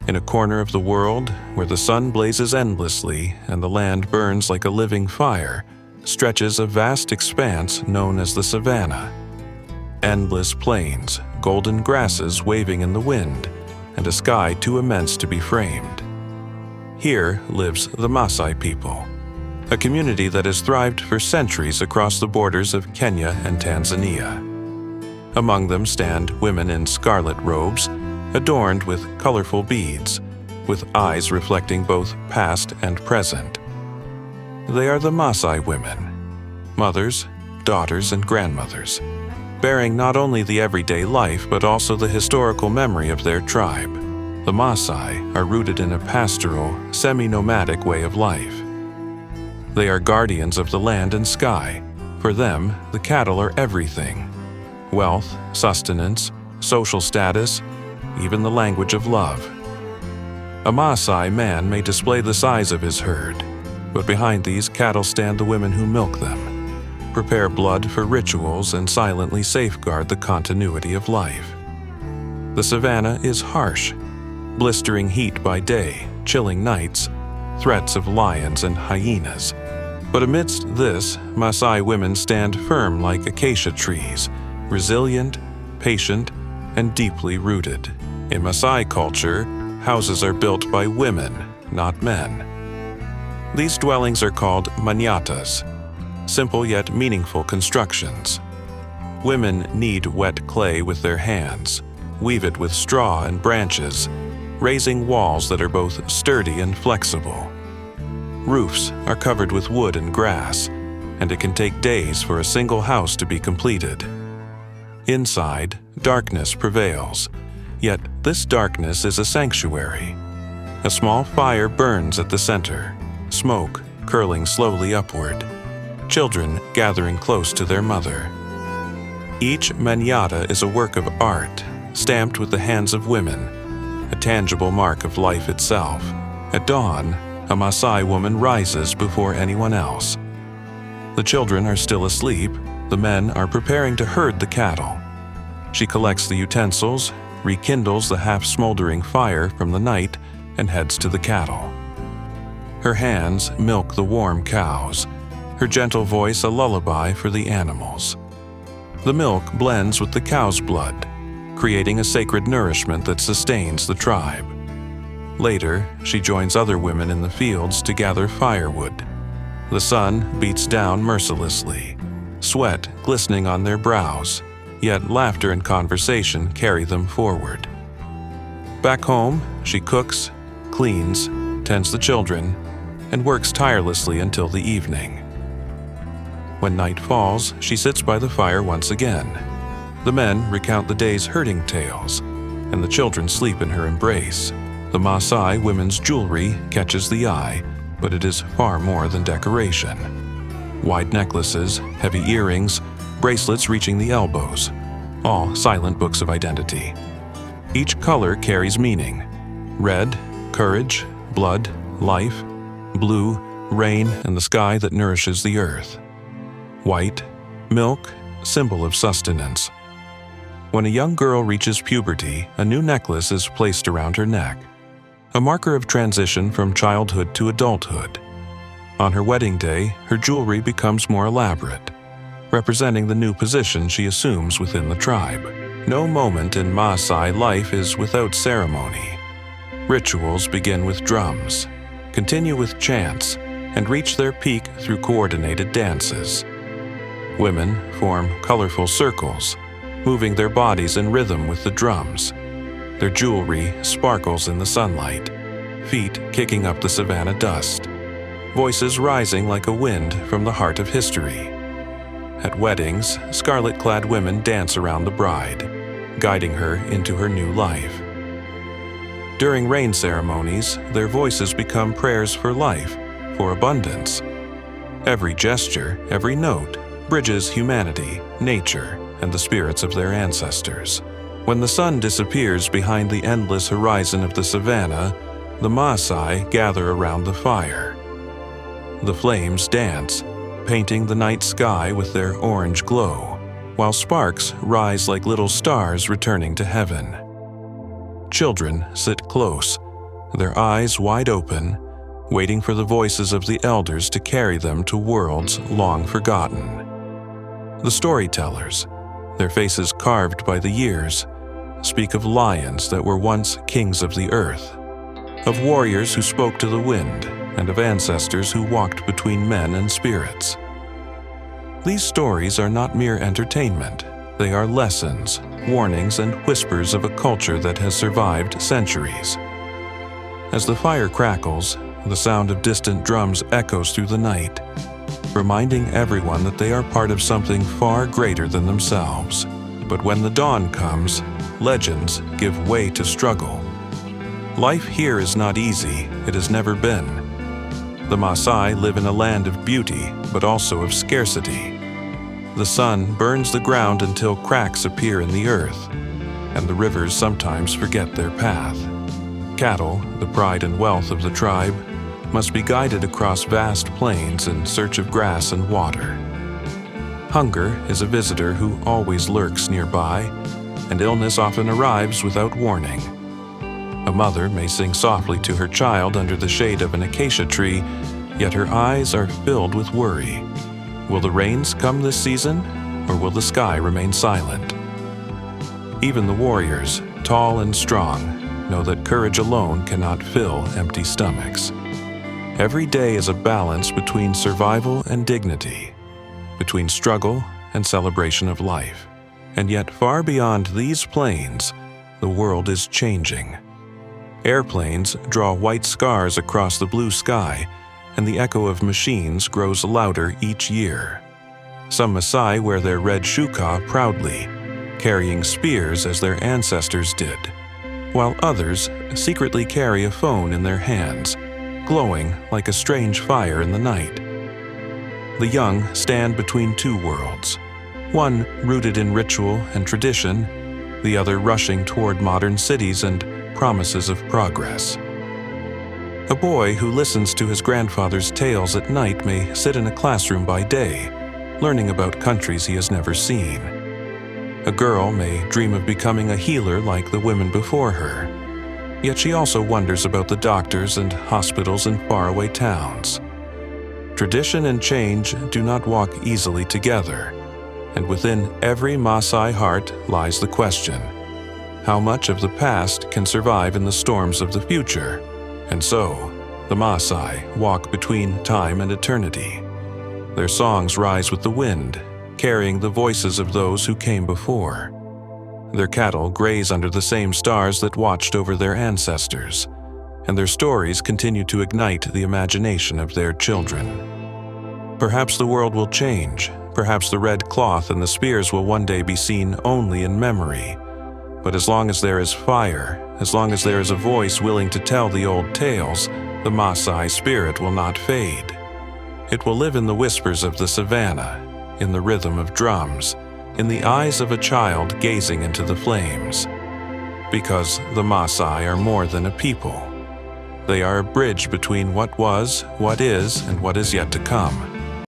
In a corner of the world where the sun blazes endlessly and the land burns like a living fire, stretches a vast expanse known as the savanna. Endless plains, golden grasses waving in the wind, and a sky too immense to be framed. Here lives the Maasai people, a community that has thrived for centuries across the borders of Kenya and Tanzania. Among them stand women in scarlet robes, adorned with colorful beads, with eyes reflecting both past and present. They are the Maasai women, mothers, daughters, and grandmothers, bearing not only the everyday life but also the historical memory of their tribe. The Maasai are rooted in a pastoral, semi-nomadic way of life. They are guardians of the land and sky. For them, the cattle are everything: wealth, sustenance, social status, even the language of love. A Maasai man may display the size of his herd, but behind these cattle stand the women who milk them, prepare blood for rituals, and silently safeguard the continuity of life. The savanna is harsh, blistering heat by day, chilling nights, threats of lions and hyenas. But amidst this, Maasai women stand firm like acacia trees, resilient, patient, and deeply rooted. In Maasai culture, houses are built by women, not men. These dwellings are called manyatas, simple yet meaningful constructions. Women knead wet clay with their hands, weave it with straw and branches, raising walls that are both sturdy and flexible. Roofs are covered with wood and grass, and it can take days for a single house to be completed. Inside, darkness prevails, yet this darkness is a sanctuary. A small fire burns at the center, smoke curling slowly upward, children gathering close to their mother. Each manyata is a work of art, stamped with the hands of women, a tangible mark of life itself. At dawn, a Maasai woman rises before anyone else. The children are still asleep, the men are preparing to herd the cattle. She collects the utensils, rekindles the half-smoldering fire from the night, and heads to the cattle. Her hands milk the warm cows, her gentle voice a lullaby for the animals. The milk blends with the cow's blood, creating a sacred nourishment that sustains the tribe. Later, she joins other women in the fields to gather firewood. The sun beats down mercilessly, sweat glistening on their brows, yet laughter and conversation carry them forward. Back home, she cooks, cleans, tends the children, and works tirelessly until the evening. When night falls, she sits by the fire once again. The men recount the day's herding tales, and the children sleep in her embrace. The Maasai women's jewelry catches the eye, but it is far more than decoration. Wide necklaces, heavy earrings, bracelets reaching the elbows, all silent books of identity. Each color carries meaning: red, courage, blood, life; blue, rain and the sky that nourishes the earth; white, milk, symbol of sustenance. When a young girl reaches puberty, a new necklace is placed around her neck, a marker of transition from childhood to adulthood. On her wedding day, her jewelry becomes more elaborate, representing the new position she assumes within the tribe. No moment in Maasai life is without ceremony. Rituals begin with drums, continue with chants, and reach their peak through coordinated dances. Women form colorful circles, moving their bodies in rhythm with the drums. Their jewelry sparkles in the sunlight, feet kicking up the savanna dust, voices rising like a wind from the heart of history. At weddings, scarlet-clad women dance around the bride, guiding her into her new life. During rain ceremonies, their voices become prayers for life, for abundance. Every gesture, every note, bridges humanity, nature, and the spirits of their ancestors. When the sun disappears behind the endless horizon of the savanna, the Maasai gather around the fire. The flames dance, painting the night sky with their orange glow, while sparks rise like little stars returning to heaven. Children sit close, their eyes wide open, waiting for the voices of the elders to carry them to worlds long forgotten. The storytellers, their faces carved by the years, speak of lions that were once kings of the earth, of warriors who spoke to the wind, and of ancestors who walked between men and spirits. These stories are not mere entertainment. They are lessons, warnings, and whispers of a culture that has survived centuries. As the fire crackles, the sound of distant drums echoes through the night, reminding everyone that they are part of something far greater than themselves. But when the dawn comes, legends give way to struggle. Life here is not easy, it has never been. The Maasai live in a land of beauty, but also of scarcity. The sun burns the ground until cracks appear in the earth, and the rivers sometimes forget their path. Cattle, the pride and wealth of the tribe, must be guided across vast plains in search of grass and water. Hunger is a visitor who always lurks nearby, and illness often arrives without warning. A mother may sing softly to her child under the shade of an acacia tree, yet her eyes are filled with worry. Will the rains come this season, or will the sky remain silent? Even the warriors, tall and strong, know that courage alone cannot fill empty stomachs. Every day is a balance between survival and dignity, between struggle and celebration of life. And yet far beyond these plains, the world is changing. Airplanes draw white scars across the blue sky, and the echo of machines grows louder each year. Some Maasai wear their red shuka proudly, carrying spears as their ancestors did, while others secretly carry a phone in their hands, glowing like a strange fire in the night. The young stand between two worlds, one rooted in ritual and tradition, the other rushing toward modern cities and promises of progress. A boy who listens to his grandfather's tales at night may sit in a classroom by day, learning about countries he has never seen. A girl may dream of becoming a healer like the women before her, yet she also wonders about the doctors and hospitals in faraway towns. Tradition and change do not walk easily together, and within every Maasai heart lies the question: how much of the past can survive in the storms of the future? And so, the Maasai walk between time and eternity. Their songs rise with the wind, carrying the voices of those who came before. Their cattle graze under the same stars that watched over their ancestors, and their stories continue to ignite the imagination of their children. Perhaps the world will change, perhaps the red cloth and the spears will one day be seen only in memory. But as long as there is fire, as long as there is a voice willing to tell the old tales, the Maasai spirit will not fade. It will live in the whispers of the savannah, in the rhythm of drums, in the eyes of a child gazing into the flames. Because the Maasai are more than a people. They are a bridge between what was, what is, and what is yet to come.